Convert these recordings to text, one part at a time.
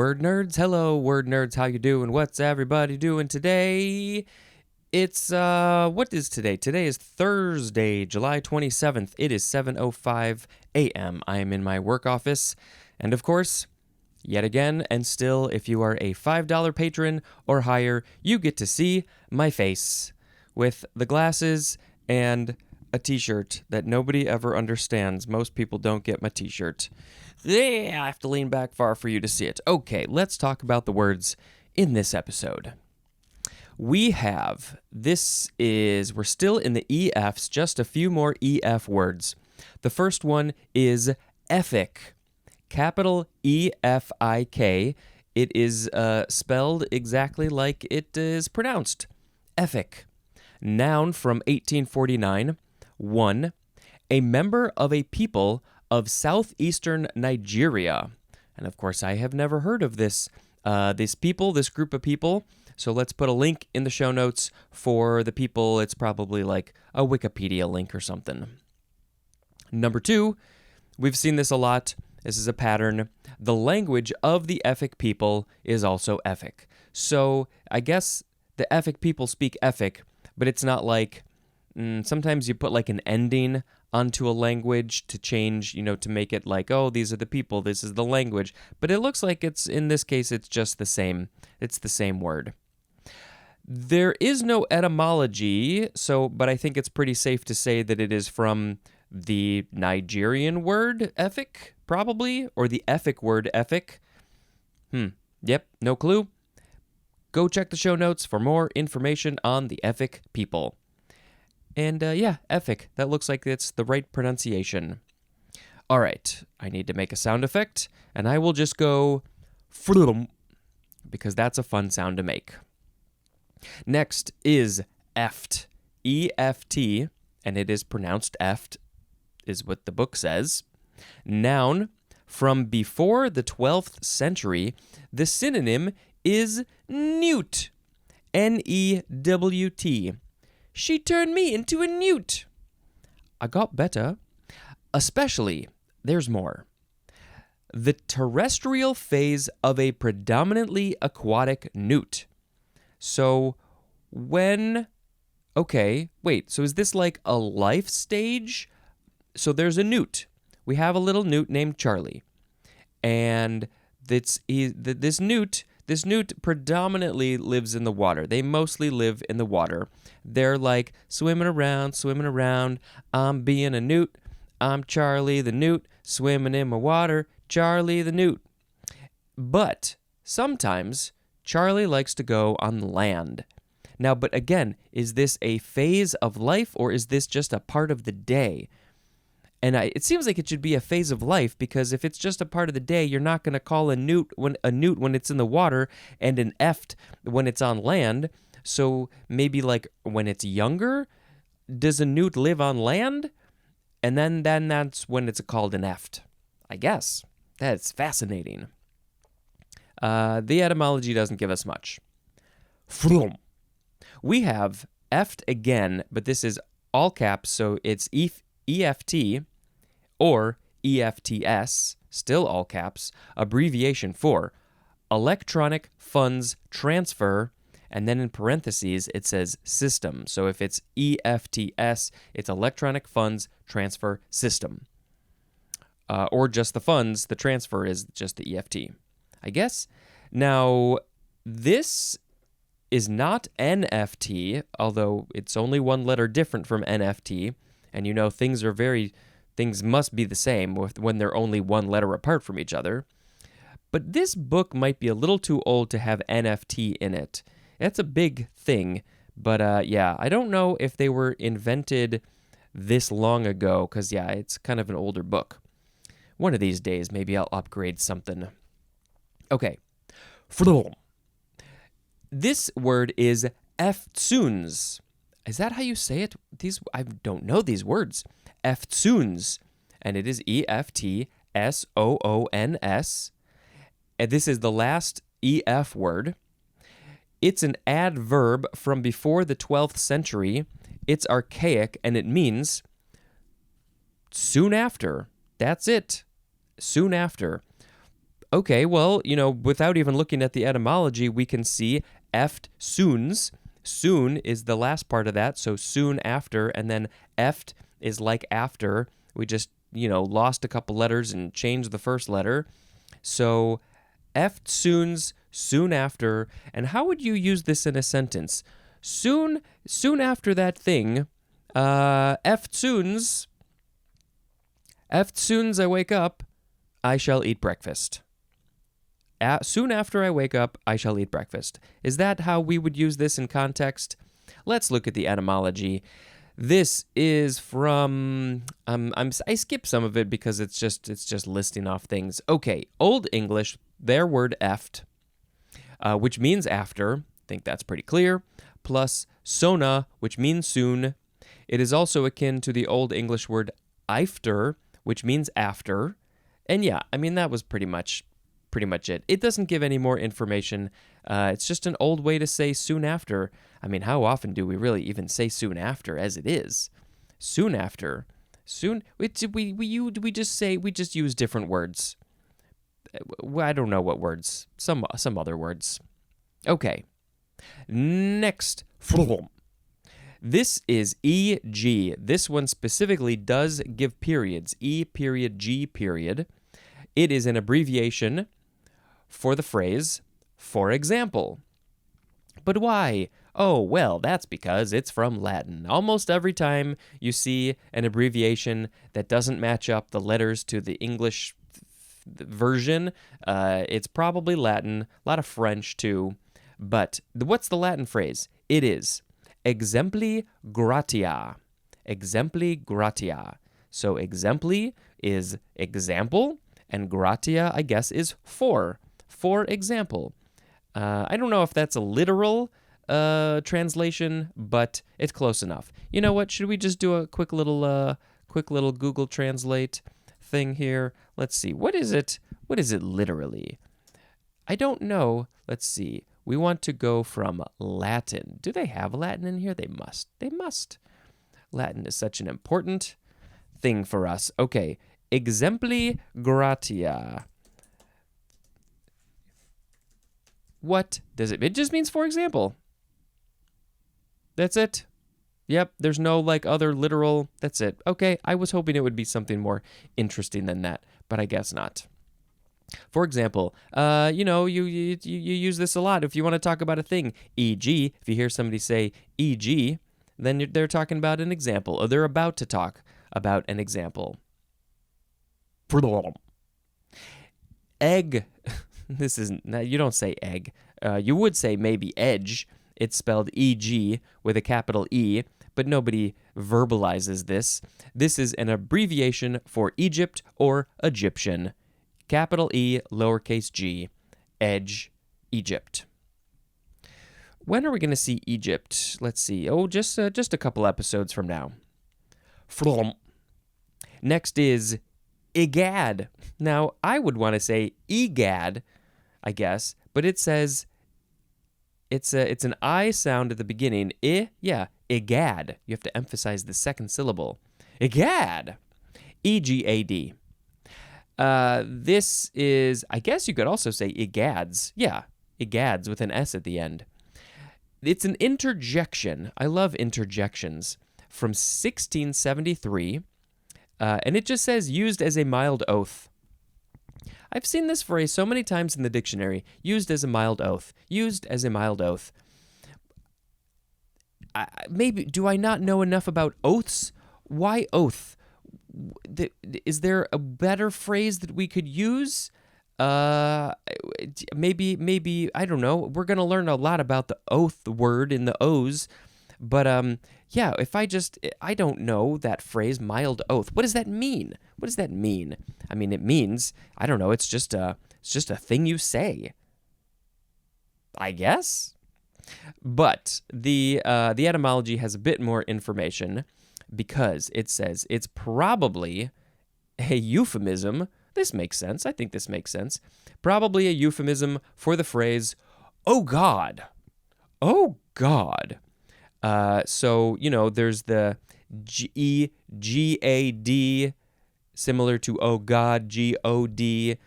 word nerds. Hello, word nerds. How you doing? What's everybody doing today? It's, what is today? Today is Thursday, July 27th. It is 7:05 a.m. I am in my work office. And of course, yet again, and still, if you are a $5 patron or higher, you get to see my face with the glasses and a t-shirt that nobody ever understands. Most people don't get my t-shirt. I have to lean back far for you to see it. Okay, let's talk about the words in this episode. We're still in the EFs, just a few more EF words. The first one is Efik, capital E-F-I-K. It is spelled exactly like it is pronounced, Efik. Noun from 1849, 1. A member of a people of southeastern Nigeria. And of course, I have never heard of this group of people. So let's put a link in the show notes for the people. It's probably like a Wikipedia link or something. Number 2, we've seen this a lot. This is a pattern. The language of the Efik people is also Efik. So I guess the Efik people speak Efik, but it's not like, sometimes you put like an ending onto a language to change, to make it like, oh, these are the people, this is the language. But it looks like in this case, it's just the same. It's the same word. There is no etymology, but I think it's pretty safe to say that it is from the Nigerian word Efik, probably, or the Efik word Efik. Yep, no clue. Go check the show notes for more information on the Efik people. And Efik, that looks like it's the right pronunciation. All right, I need to make a sound effect, and I will just go frum, because that's a fun sound to make. Next is eft, E-F-T, and it is pronounced eft, is what the book says. Noun, from before the 12th century, the synonym is newt, N-E-W-T. She turned me into a newt. I got better. Especially, there's more. The terrestrial phase of a predominantly aquatic newt. So so is this like a life stage? So there's a newt. We have a little newt named Charlie. And this newt predominantly lives in the water. They mostly live in the water. They're like swimming around. I'm being a newt. I'm Charlie the newt, swimming in my water. Charlie the newt. But sometimes Charlie likes to go on land. Now, but again, is this a phase of life or is this just a part of the day? And it seems like it should be a phase of life, because if it's just a part of the day, you're not going to call a newt when it's in the water and an eft when it's on land. So maybe like when it's younger, does a newt live on land? And then that's when it's called an eft, I guess. That's fascinating. The etymology doesn't give us much. Frum. We have eft again, but this is all caps, so it's EFT or EFTS, still all caps, abbreviation for Electronic Funds Transfer, and then in parentheses it says system. So if it's EFTS, it's Electronic Funds Transfer System. Or just the funds, the transfer is just the EFT, I guess. Now, this is not NFT, although it's only one letter different from NFT, and things must be the same when they're only one letter apart from each other. But this book might be a little too old to have NFT in it. That's a big thing, but I don't know if they were invented this long ago, because it's kind of an older book. One of these days, maybe I'll upgrade something. Okay. This word is eftsoons. Is that how you say it? I don't know these words. Eftsoons. And it is E-F-T-S-O-O-N-S. And this is the last EF word. It's an adverb from before the 12th century. It's archaic, and it means soon after. That's it. Soon after. Okay, well, without even looking at the etymology, we can see eft soons. Soon is the last part of that, so soon after, and then eft is like after. We just, lost a couple letters and changed the first letter. So eft soons, soon after. And how would you use this in a sentence? Soon after that thing, eft soons I wake up, I shall eat breakfast. Soon after I wake up, I shall eat breakfast. Is that how we would use this in context? Let's look at the etymology. This is from I skipped some of it because it's just listing off things. Okay, Old English, their word eft, which means after. I think that's pretty clear. Plus sona, which means soon. It is also akin to the Old English word eifter, which means after. And yeah, that was pretty much it. It doesn't give any more information. It's just an old way to say soon after. How often do we really even say soon after as it is? Soon after. Soon, we just use different words. I don't know what words. Some other words. Okay. Next. This is EG. This one specifically does give periods. E period, G period. It is an abbreviation for the phrase, for example. But why? Oh, well, that's because it's from Latin. Almost every time you see an abbreviation that doesn't match up the letters to the English version, it's probably Latin, a lot of French too. But what's the Latin phrase? It is exempli gratia. Exempli gratia. So exempli is example, and gratia, I guess, is for example. I don't know if that's a literal translation, but it's close enough. You know what? Should we just do a quick little Google Translate thing here? Let's see. What is it literally? I don't know. Let's see. We want to go from Latin. Do they have Latin in here? They must. Latin is such an important thing for us. Okay. Exempli gratia. What does it? It just means for example. That's it. Yep, there's no other literal. That's it. Okay, I was hoping it would be something more interesting than that, but I guess not. For example, you use this a lot if you want to talk about a thing. E.g., if you hear somebody say e.g., then they're talking about an example, or they're about to talk about an example. Egg. This isn't. You don't say egg. You would say maybe edge. It's spelled E-G with a capital E, but nobody verbalizes this. This is an abbreviation for Egypt or Egyptian. Capital E, lowercase g, edge, Egypt. When are we going to see Egypt? Let's see. Oh, just a couple episodes from now. Next is egad. Now, I would want to say egad, I guess, but it says it's an I sound at the beginning. Egad. You have to emphasize the second syllable. Egad. E-G-A-D. This is, I guess you could also say egads. Yeah, egads with an S at the end. It's an interjection. I love interjections. From 1673, and it just says used as a mild oath. I've seen this phrase so many times in the dictionary. Used as a mild oath. Used as a mild oath. Maybe, do I not know enough about oaths? Why oath? Is there a better phrase that we could use? Maybe, I don't know. We're going to learn a lot about the oath word in the O's. But, yeah, if I don't know that phrase, mild oath. What does that mean? What does that mean? I mean, it means, I don't know, it's just a thing you say. I guess? But the etymology has a bit more information because it says it's probably a euphemism. This makes sense. I think this makes sense. Probably a euphemism for the phrase, oh God. Oh God. So, there's the G-A-D, similar to oh God, G-O-D.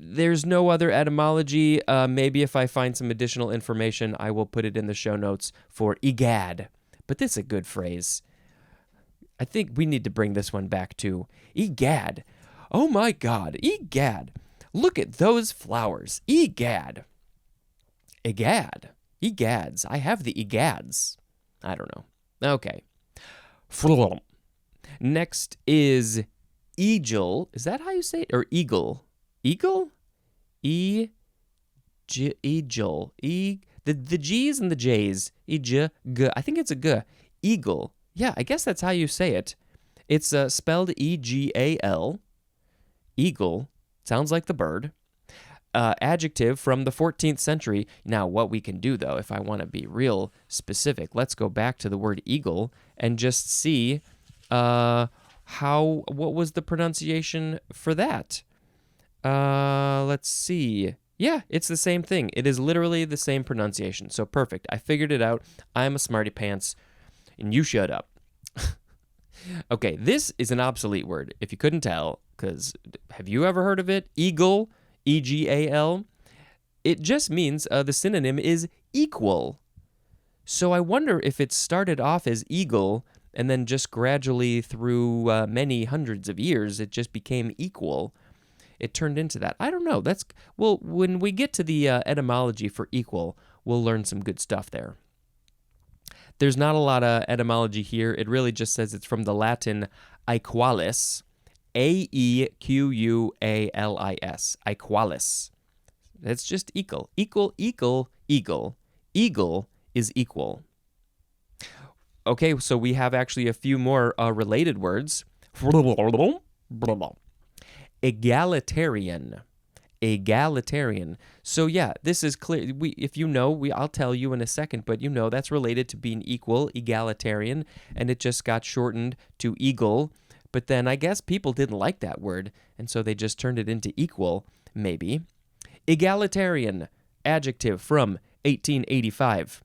There's no other etymology. Maybe if I find some additional information, I will put it in the show notes for egad. But this is a good phrase. I think we need to bring this one back to egad. Oh my God, egad. Look at those flowers. Egad. Egad. Egads. I have the egads. I don't know. Okay. Next is eagle. Is that how you say it? Or eagle? Eagle? Eagle. The G's and the J's. G. I think it's a G. Eagle. Yeah, I guess that's how you say it. It's spelled E-G-A-L. Eagle. Sounds like the bird. Adjective from the 14th century. Now, what we can do, though, if I want to be real specific, let's go back to the word eagle and just see what was the pronunciation for that? Let's see. Yeah, it's the same thing. It is literally the same pronunciation. So perfect. I figured it out. I'm a smarty pants, and you shut up. Okay, this is an obsolete word, if you couldn't tell, because have you ever heard of it? Eagle, E-G-A-L. It just means the synonym is equal. So I wonder if it started off as eagle, and then just gradually through many hundreds of years, it just became equal. It turned into that. I don't know. Well, when we get to the etymology for equal, we'll learn some good stuff there. There's not a lot of etymology here. It really just says it's from the Latin aequalis, A-E-Q-U-A-L-I-S, aequalis. That's just equal. Equal, eagle. Eagle is equal. Okay, so we have actually a few more related words. Egalitarian. Egalitarian. So yeah, this is clear. If you know, I'll tell you in a second, but you know that's related to being equal, egalitarian, and it just got shortened to eagle. But then I guess people didn't like that word, and so they just turned it into equal, maybe. Egalitarian, adjective from 1885.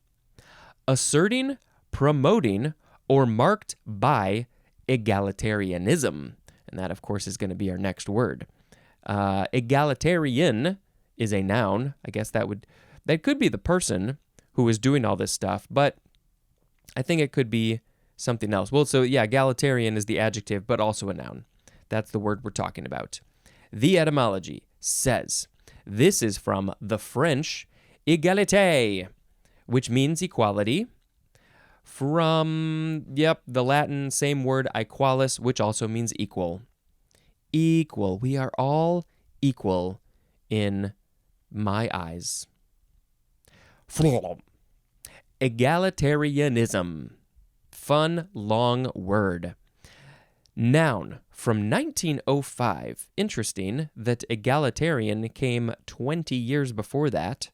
Asserting, promoting, or marked by egalitarianism. And that, of course, is going to be our next word. Egalitarian is a noun. I guess that could be the person who is doing all this stuff, but I think it could be something else. Well, so yeah, egalitarian is the adjective, but also a noun. That's the word we're talking about. The etymology says this is from the French egalité, which means equality. From, the Latin, same word, aequalis, which also means equal. Equal. We are all equal in my eyes. Egalitarianism. Fun, long word. Noun from 1905. Interesting that egalitarian came 20 years before that.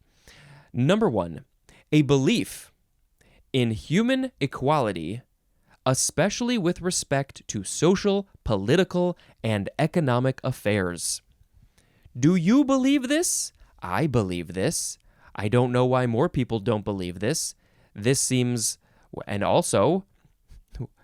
Number 1, a belief in human equality, especially with respect to social, political, and economic affairs. Do you believe this? I believe this. I don't know why more people don't believe this. This seems, and also,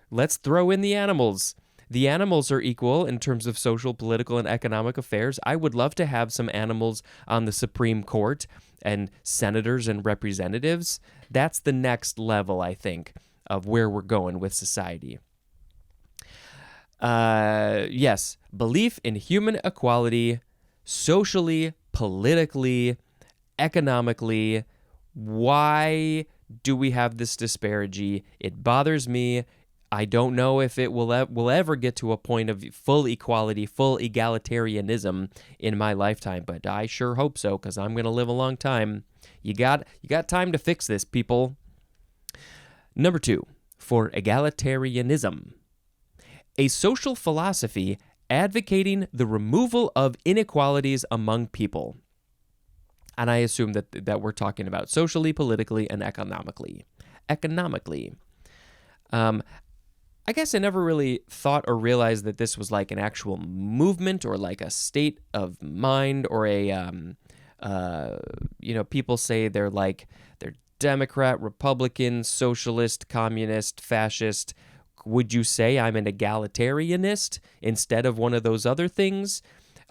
let's throw in the animals. The animals are equal in terms of social, political, and economic affairs. I would love to have some animals on the Supreme Court and senators and representatives. That's the next level, I think, of where we're going with society. Yes, belief in human equality, socially, politically, economically. Why do we have this disparity? It bothers me. I don't know if it will ever get to a point of full equality, full egalitarianism in my lifetime, but I sure hope so, because I'm going to live a long time. You got time to fix this, people. Number 2, for egalitarianism. A social philosophy advocating the removal of inequalities among people. And I assume that we're talking about socially, politically, and economically. I guess I never really thought or realized that this was like an actual movement or like a state of mind or people say they're Democrat, Republican, socialist, communist, fascist. Would you say I'm an egalitarianist instead of one of those other things?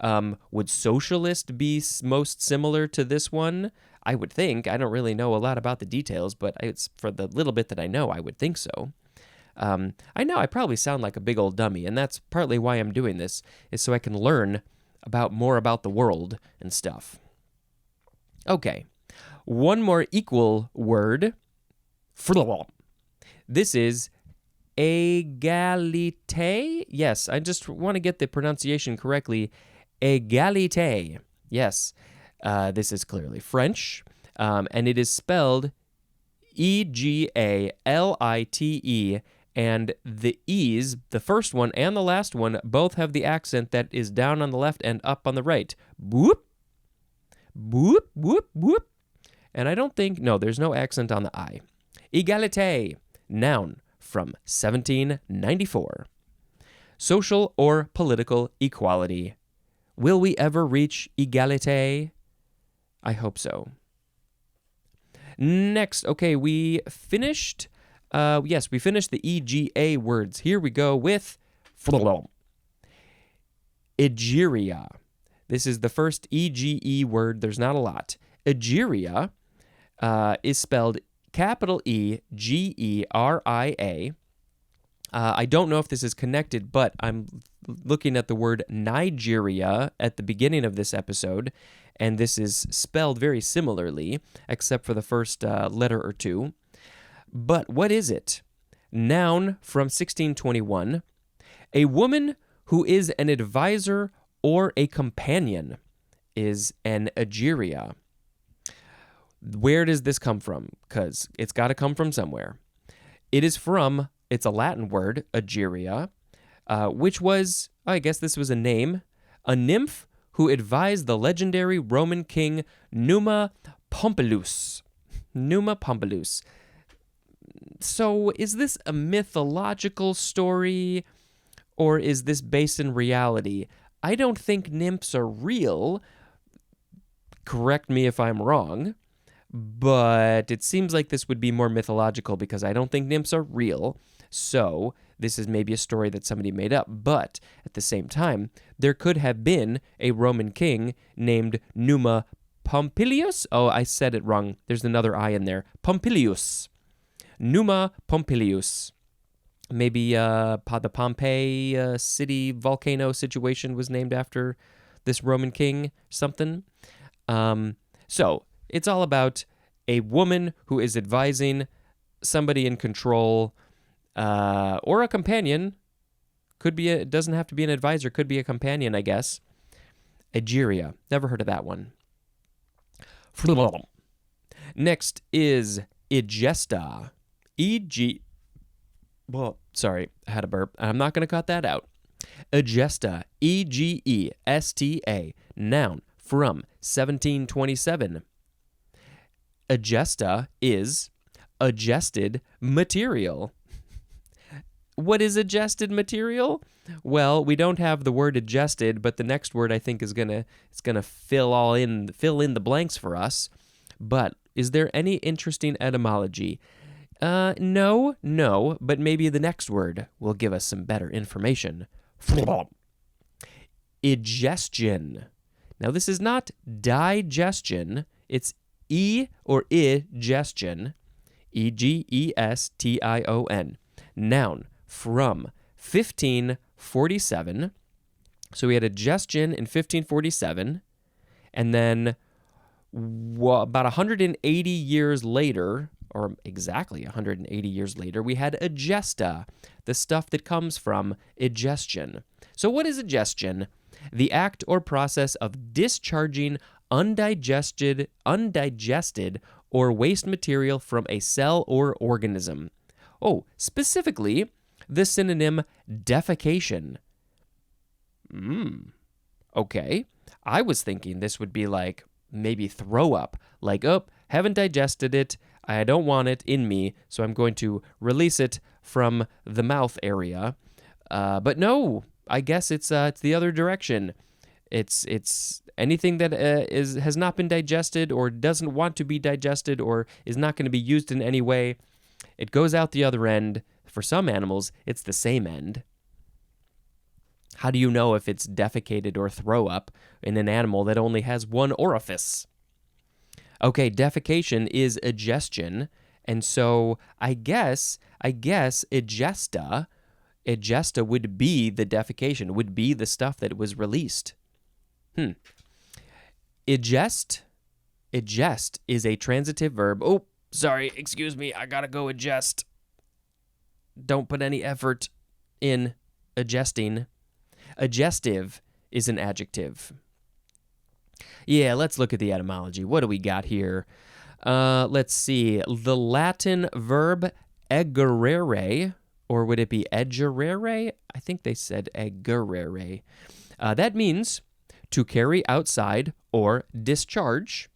Would socialist be most similar to this one? I would think. I don't really know a lot about the details, but it's for the little bit that I know, I would think so. I know I probably sound like a big old dummy, and that's partly why I'm doing this, is so I can learn more about the world and stuff. Okay, one more equal word. This is egalité. Yes, I just want to get the pronunciation correctly. Egalité. Yes, this is clearly French, and it is spelled Egalite, and the E's, the first one and the last one, both have the accent that is down on the left and up on the right. Boop, boop, boop, boop. And I don't think, no, there's no accent on the I. Egalité, noun, from 1794. Social or political equality. Will we ever reach egalité? I hope so. Next, okay, we finished the EGA words. Here we go with Egeria. This is the first EGE word. There's not a lot. Egeria is spelled capital Egeria. I don't know if this is connected, but I'm looking at the word Nigeria at the beginning of this episode, and this is spelled very similarly, except for the first letter or two. But what is it? Noun from 1621. A woman who is an advisor or a companion is an Egeria. Where does this come from? Because it's got to come from somewhere. It's a Latin word, Egeria, which was, I guess this was a name, a nymph who advised the legendary Roman king Numa Pompilius. Numa Pompilius. So is this a mythological story, or is this based in reality? I don't think nymphs are real. Correct me if I'm wrong. But it seems like this would be more mythological because I don't think nymphs are real. So this is maybe a story that somebody made up. But at the same time, there could have been a Roman king named Numa Pompilius. Oh, I said it wrong. There's another I in there. Pompilius. Numa Pompilius. Maybe the Pompeii city volcano situation was named after this Roman king, something. So it's all about a woman who is advising somebody in control, or a companion. It doesn't have to be an advisor, could be a companion, I guess. Egeria. Never heard of that one. Next is egesta. Sorry, I had a burp. I'm not going to cut that out. Egesta. Egesta. Noun from 1727. Egesta is adjusted material. What is adjusted material? Well, we don't have the word adjusted, but the next word I think is gonna fill in the blanks for us. But is there any interesting etymology? No, but maybe the next word will give us some better information. Egestion. Now, this is not digestion. It's or egestion. Egestion. Noun from 1547. So we had egestion in 1547. And then about 180 years later, or exactly 180 years later, we had egesta, the stuff that comes from egestion. So what is egestion? The act or process of discharging undigested or waste material from a cell or organism. Oh, specifically, the synonym defecation. Okay. I was thinking this would be like maybe throw up. Like, haven't digested it. I don't want it in me, so I'm going to release it from the mouth area. But no, I guess it's the other direction. It's anything that has not been digested or doesn't want to be digested or is not going to be used in any way. It goes out the other end. For some animals, it's the same end. How do you know if it's defecated or throw up in an animal that only has one orifice? Okay, defecation is egestion, and so I guess egesta would be the defecation, would be the stuff that was released. Egest is a transitive verb. Oh, sorry, excuse me, I gotta go egest. Don't put any effort in egesting. Egestive is an adjective. Yeah, let's look at the etymology. What do we got here? Let's see. The Latin verb egerere, or would it be egerere? I think they said egerere. That means to carry outside or discharge.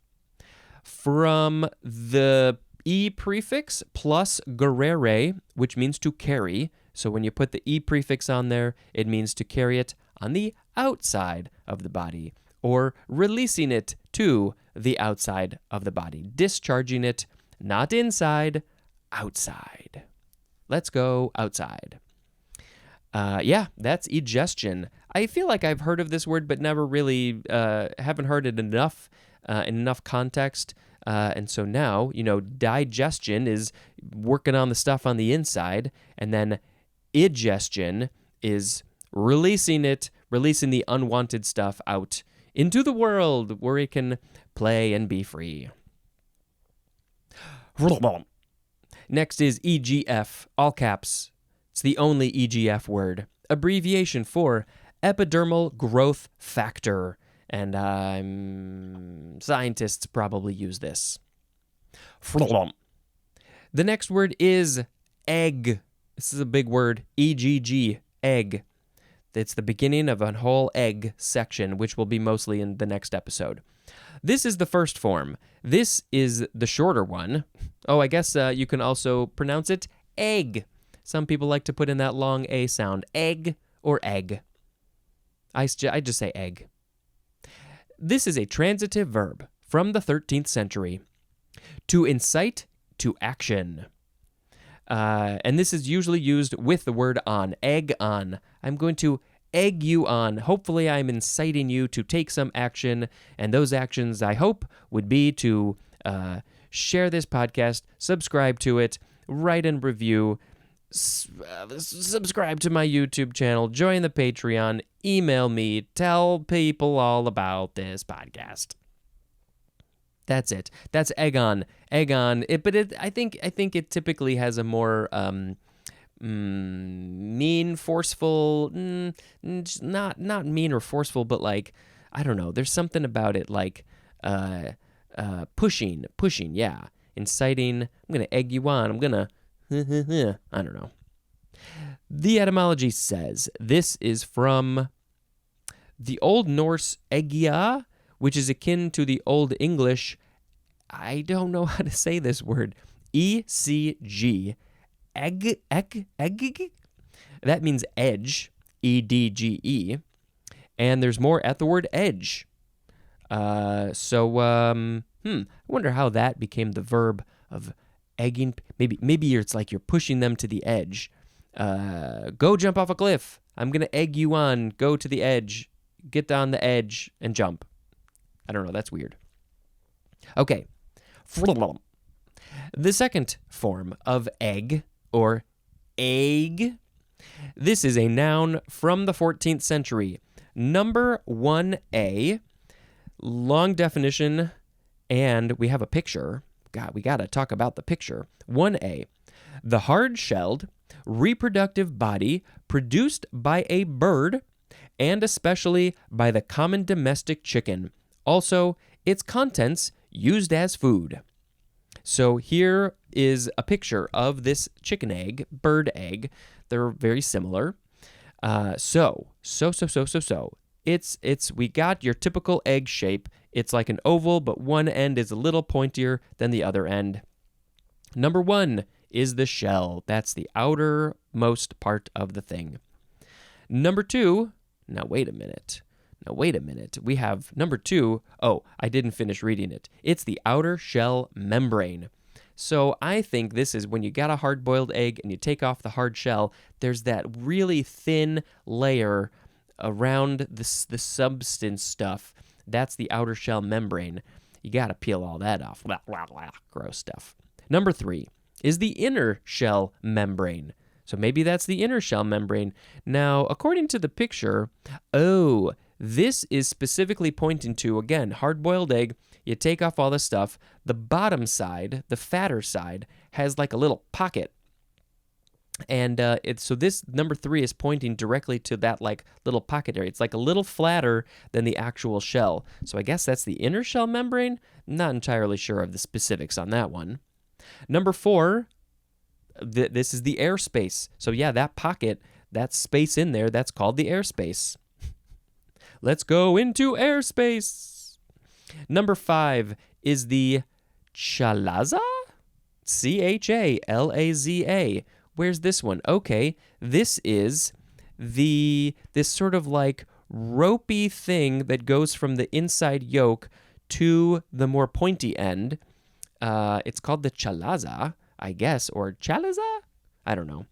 From the e prefix plus gerere, which means to carry. So when you put the e prefix on there, it means to carry it on the outside of the body, or releasing it to the outside of the body, discharging it, not inside, outside. Let's go outside. Yeah, that's egestion. I feel like I've heard of this word, but never really haven't heard it enough in enough context. And so now, digestion is working on the stuff on the inside, and then egestion is releasing the unwanted stuff out into the world where it can play and be free. Next is EGF, all caps. It's the only EGF word, abbreviation for epidermal growth factor. And scientists probably use this. The next word is egg. This is a big word, EGG, egg. It's the beginning of a whole egg section, which will be mostly in the next episode. This is the first form. This is the shorter one. Oh, I guess you can also pronounce it egg. Some people like to put in that long A sound, egg or egg. I just say egg. This is a transitive verb from the 13th century. To incite to action. And this is usually used with the word on, egg on. I'm going to egg you on. Hopefully I'm inciting you to take some action, and those actions, I hope, would be to share this podcast, subscribe to it, write and review, subscribe to my YouTube channel, join the Patreon, email me, tell people all about this podcast. That's it. That's egg on. Egg on. I think it typically has a more mean, forceful, not mean or forceful, but like, I don't know. There's something about it like pushing, yeah. Inciting. I'm going to egg you on. I'm going to, I don't know. The etymology says this is from the Old Norse egia, which is akin to the Old English, I don't know how to say this word, ECG, egg. That means edge, EDGE, and there's more at the word edge. I wonder how that became the verb of egging. Maybe it's like you're pushing them to the edge. Go jump off a cliff. I'm going to egg you on. Go to the edge. Get on the edge and jump. I don't know. That's weird. Okay. The second form of egg or egg. This is a noun from the 14th century. Number 1A. Long definition. And we have a picture. God, we got to talk about the picture. 1A. The hard-shelled, reproductive body produced by a bird and especially by the common domestic chicken. Also, its contents used as food. So here is a picture of this chicken egg, bird egg. They're very similar. So. We got your typical egg shape. It's like an oval, but one end is a little pointier than the other end. Number 1 is the shell. That's the outermost part of the thing. Number 2, now wait a minute. We have number 2. Oh, I didn't finish reading it. It's the outer shell membrane. So I think this is when you got a hard-boiled egg and you take off the hard shell, there's that really thin layer around the substance stuff, that's the outer shell membrane. You got to peel all that off. Blah, blah, blah. Gross stuff. Number 3 is the inner shell membrane. So maybe that's the inner shell membrane. Now, according to the picture, this is specifically pointing to, again, hard-boiled egg. You take off all the stuff. The bottom side, the fatter side, has like a little pocket. And so this number 3 is pointing directly to that like little pocket area. It's like a little flatter than the actual shell. So I guess that's the inner shell membrane. Not entirely sure of the specifics on that one. Number 4, this is the airspace. So yeah, that pocket, that space in there, that's called the airspace. Let's go into airspace. Number 5 is the chalaza? Chalaza. Where's this one? Okay, this is this sort of like ropey thing that goes from the inside yolk to the more pointy end. It's called the chalaza, I guess, or chalaza? I don't know.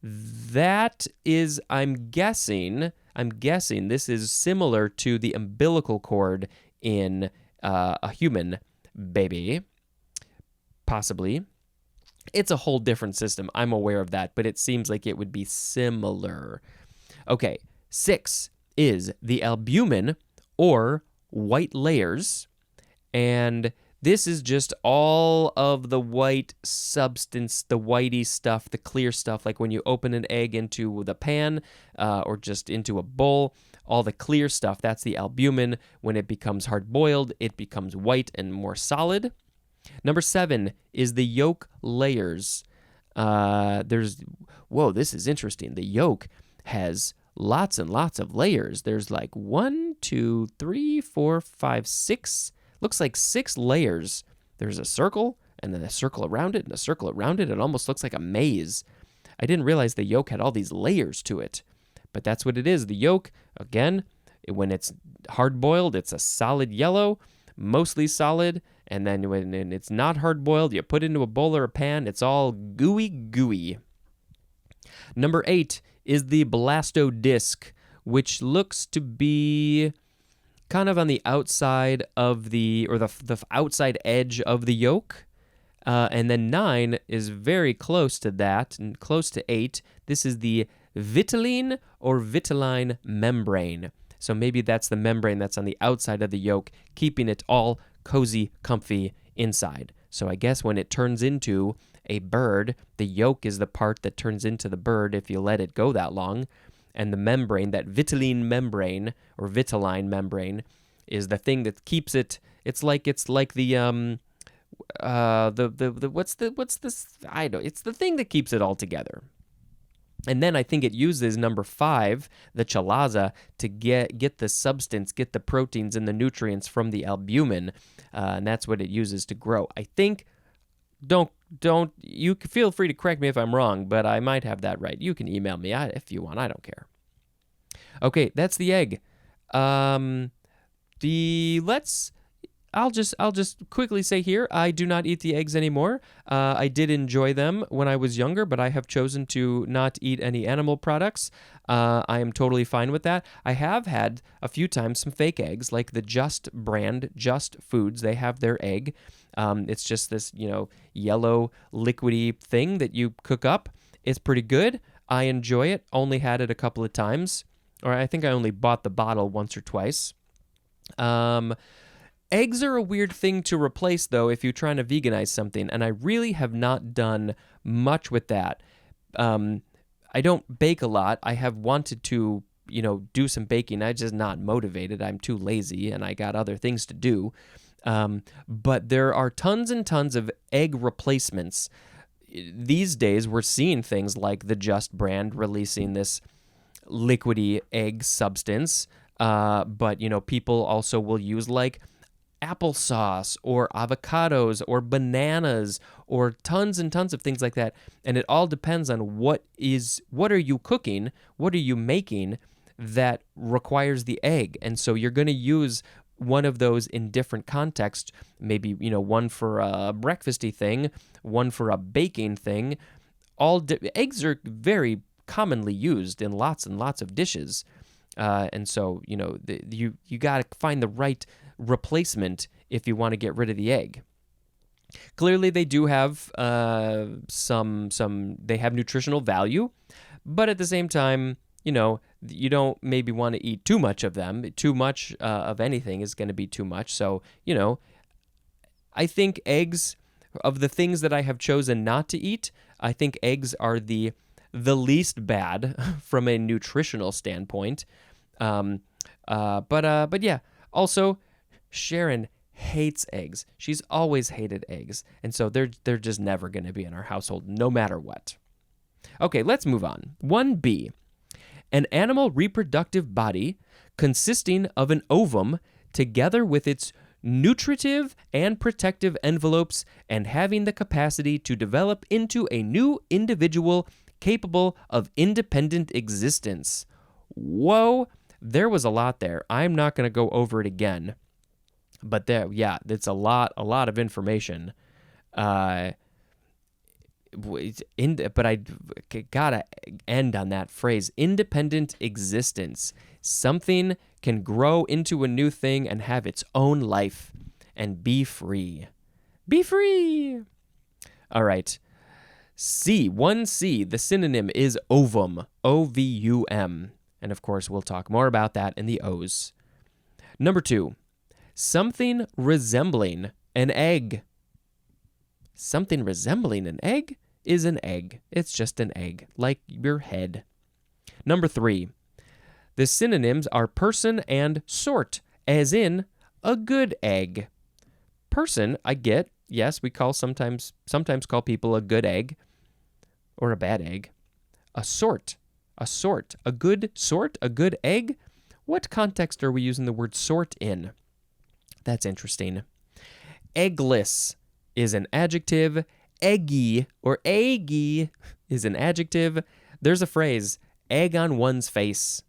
That is, I'm guessing this is similar to the umbilical cord in a human baby, possibly. It's a whole different system. I'm aware of that, but it seems like it would be similar. Okay, 6 is the albumin or white layers, and this is just all of the white substance, the whitey stuff, the clear stuff, like when you open an egg into the pan or just into a bowl, all the clear stuff, that's the albumin. When it becomes hard-boiled, it becomes white and more solid. Number 7 is the yolk layers. This is interesting. The yolk has lots and lots of layers. There's like 1, 2, 3, 4, 5, 6. Looks like 6 layers. There's a circle, and then a circle around it, and a circle around it. It almost looks like a maze. I didn't realize the yolk had all these layers to it. But that's what it is. The yolk, again, when it's hard-boiled, it's a solid yellow, mostly solid. And then when it's not hard-boiled, you put it into a bowl or a pan, it's all gooey. Number 8 is the blastodisc, which looks to be kind of on the outside of the outside edge of the yolk. And then 9 is very close to that, and close to 8. This is the vitelline or vitelline membrane. So maybe that's the membrane that's on the outside of the yolk, keeping it all cozy, comfy inside. So I guess when it turns into a bird, the yolk is the part that turns into the bird if you let it go that long. And the membrane, that vitelline membrane or vitelline membrane, is the thing that keeps it. It's like the what's this? I don't. It's the thing that keeps it all together. And then I think it uses number 5, the chalaza, to get the substance, get the proteins and the nutrients from the albumin, and that's what it uses to grow. I think. Don't. You can feel free to correct me if I'm wrong, but I might have that right. You can email me if you want. I don't care. Okay, that's the egg. I'll just quickly say here, I do not eat the eggs anymore. I did enjoy them when I was younger, but I have chosen to not eat any animal products. I am totally fine with that. I have had a few times some fake eggs, like the Just brand, Just Foods. They have their egg. It's just this, yellow liquidy thing that you cook up. It's pretty good. I enjoy it. Only had it a couple of times, or I think I only bought the bottle once or twice. Eggs are a weird thing to replace, though, if you're trying to veganize something, and I really have not done much with that. I don't bake a lot. I have wanted to, do some baking. I'm just not motivated. I'm too lazy, and I got other things to do. But there are tons and tons of egg replacements. These days, we're seeing things like the Just brand releasing this liquidy egg substance, but, people also will use, like, applesauce or avocados or bananas or tons and tons of things like that, and it all depends on what are you cooking, what are you making that requires the egg. And so you're going to use one of those in different contexts, maybe one for a breakfasty thing, one for a baking thing. Eggs are very commonly used in lots and lots of dishes. And so, you got to find the right replacement if you want to get rid of the egg. Clearly, they do have they have nutritional value, but at the same time, you don't maybe want to eat too much of them. Too much of anything is going to be too much. So, I think eggs, of the things that I have chosen not to eat, I think eggs are the least bad from a nutritional standpoint. But yeah, also Sharon hates eggs. She's always hated eggs. And so they're just never going to be in our household, no matter what. Okay, let's move on. 1B, an animal reproductive body consisting of an ovum together with its nutritive and protective envelopes and having the capacity to develop into a new individual capable of independent existence. Whoa, there was a lot there. I'm not going to go over it again. But it's a lot of information. But I gotta end on that phrase, independent existence. Something can grow into a new thing and have its own life and be free. Be free! All right. 1C, the synonym is ovum, O-V-U-M. And of course, we'll talk more about that in the O's. Number 2. Something resembling an egg. Something resembling an egg is an egg. It's just an egg, like your head. Number 3. The synonyms are person and sort, as in a good egg. Person, I get. Yes, we sometimes call people a good egg or a bad egg. A sort, a good sort, a good egg. What context are we using the word sort in? That's interesting. Eggless is an adjective. Eggy or eggy is an adjective. There's a phrase, egg on one's face.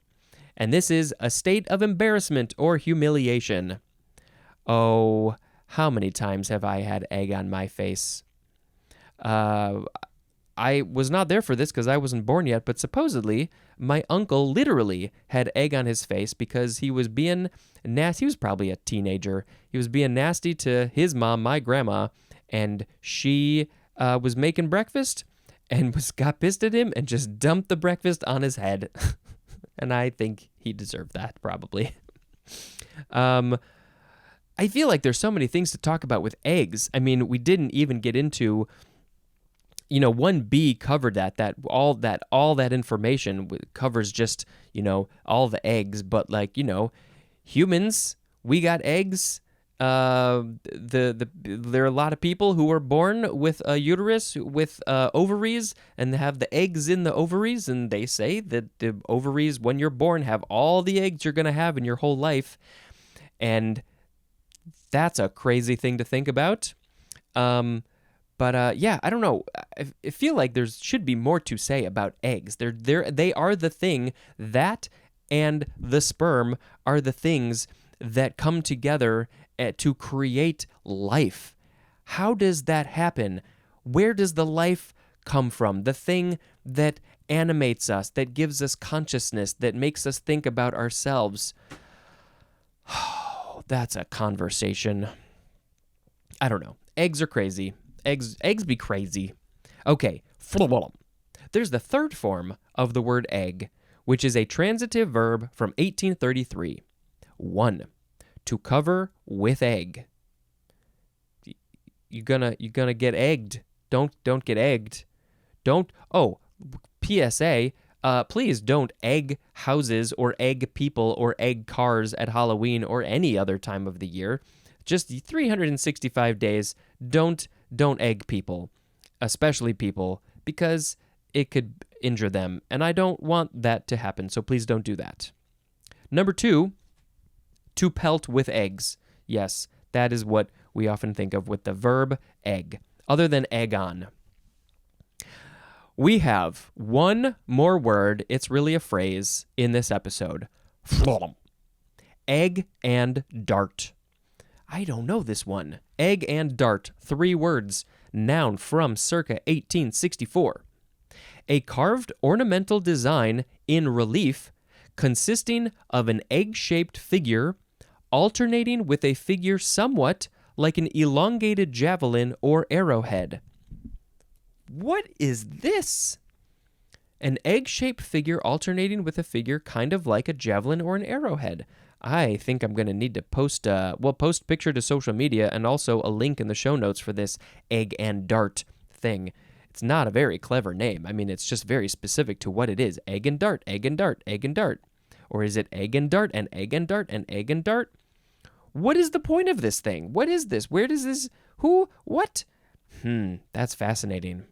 And this is a state of embarrassment or humiliation. Oh, how many times have I had egg on my face? I was not there for this because I wasn't born yet, but supposedly my uncle literally had egg on his face because he was being nasty. He was probably a teenager. He was being nasty to his mom, my grandma, and she was making breakfast and got pissed at him and just dumped the breakfast on his head. And I think he deserved that, probably. I feel like there's so many things to talk about with eggs. I mean, we didn't even get into... 1B covered all that information covers just, all the eggs, but humans, we got eggs. There are a lot of people who are born with a uterus with ovaries and have the eggs in the ovaries, and they say that the ovaries, when you're born, have all the eggs you're going to have in your whole life. And that's a crazy thing to think about. But I don't know. I feel like there should be more to say about eggs. They are the thing that and the sperm are the things that come together to create life. How does that happen? Where does the life come from? The thing that animates us, that gives us consciousness, that makes us think about ourselves. Oh, that's a conversation. I don't know. Eggs are crazy. Eggs be crazy. Okay, there's the third form of the word egg, which is a transitive verb from 1833. 1, to cover with egg. You're gonna get egged. Don't get egged. PSA, please don't egg houses or egg people or egg cars at Halloween or any other time of the year. Just 365 days, don't egg people, especially people, because it could injure them, and I don't want that to happen, so please don't do that. Number 2, to pelt with eggs. Yes, that is what we often think of with the verb egg, other than egg on. We have one more word, it's really a phrase, in this episode. Egg and dart. I don't know this one. Egg and dart, 3 words, noun from circa 1864. A carved ornamental design in relief consisting of an egg-shaped figure alternating with a figure somewhat like an elongated javelin or arrowhead. What is this? An egg-shaped figure alternating with a figure kind of like a javelin or an arrowhead. I think I'm going to need to post picture to social media and also a link in the show notes for this egg and dart thing. It's not a very clever name. I mean, it's just very specific to what it is. Egg and dart, egg and dart, egg and dart. Or is it egg and dart and egg and dart and egg and dart? What is the point of this thing? What is this? Where does this... Who? What? That's fascinating.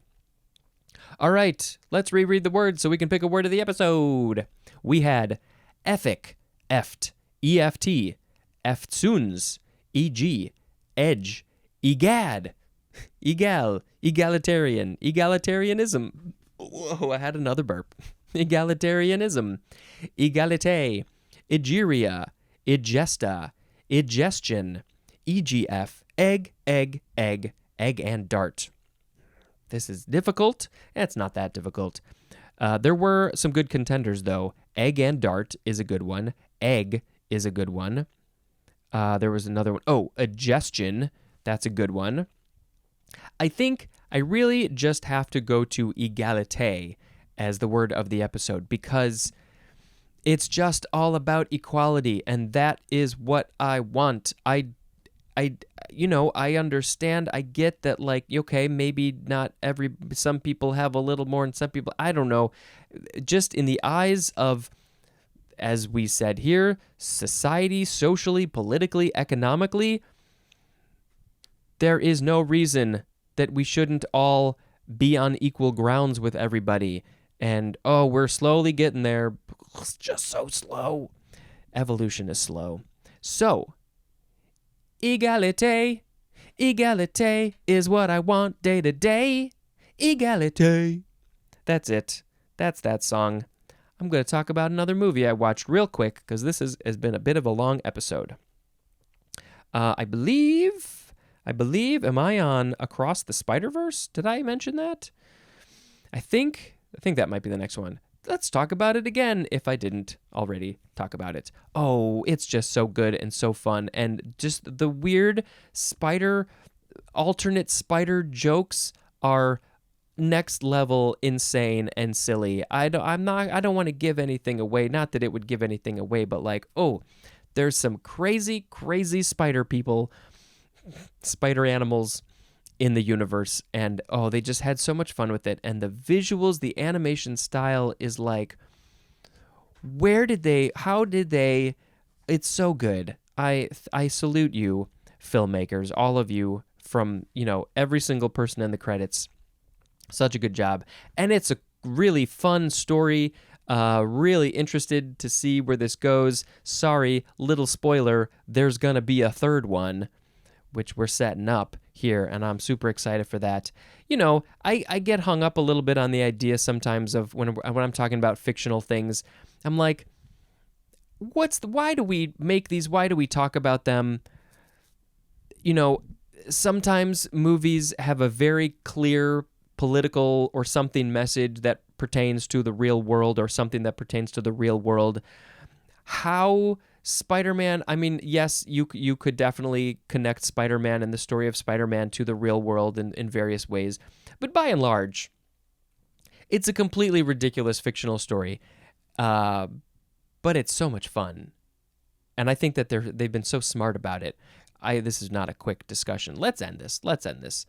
All right, let's reread the words so we can pick a word of the episode. We had Efik, eft, EFT, eftsuns, EG, edge, egad, egal, egalitarian, egalitarianism. Whoa, I had another burp. Egalitarianism, egalite, egeria, egesta, egestion, EGF, egg, egg, egg, egg and dart. This is difficult. It's not that difficult. There were some good contenders, though. Egg and dart is a good one. Egg is a good one. There was another one. Oh, egestion. That's a good one. I think I really just have to go to egalité as the word of the episode because it's just all about equality, and that is what I want. I understand. I get that, like, okay, maybe not some people have a little more and some people, I don't know. Just in the eyes of, as we said here, society, socially, politically, economically, there is no reason that we shouldn't all be on equal grounds with everybody. And, we're slowly getting there. It's just so slow. Evolution is slow. So, egalité, egalité is what I want day to day. Egalité. That's it. That's that song. I'm going to talk about another movie I watched real quick because this has been a bit of a long episode. I believe, am I on Across the Spider-Verse? Did I mention that? I think that might be the next one. Let's talk about it again if I didn't already talk about it. Oh, it's just so good and so fun. And just the weird alternate spider jokes are next level insane and silly. I don't want to give anything away. Not that it would give anything away, but like, there's some crazy, crazy spider people, spider animals in the universe, and they just had so much fun with it. And the visuals, the animation style is like, how did they, it's so good. I salute you, filmmakers, all of you, from, every single person in the credits. Such a good job. And it's a really fun story. Really interested to see where this goes. Sorry, little spoiler, there's gonna be a third one, which we're setting up here, and I'm super excited for that. I get hung up a little bit on the idea sometimes of when I'm talking about fictional things. I'm like, why do we make these? Why do we talk about them? Sometimes movies have a very clear political or something message that pertains to the real world, or something that pertains to the real world. How Spider-Man, I mean, yes, you could definitely connect Spider-Man and the story of Spider-Man to the real world in various ways, but by and large, it's a completely ridiculous fictional story, but it's so much fun, and I think that they've been so smart about it. This is not a quick discussion. Let's end this.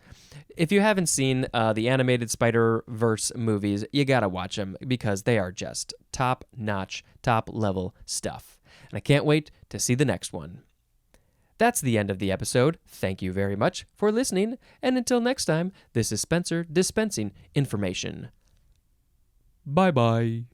If you haven't seen the animated Spider-Verse movies, you gotta watch them because they are just top-notch, top-level stuff. And I can't wait to see the next one. That's the end of the episode. Thank you very much for listening. And until next time, this is Spencer dispensing information. Bye-bye.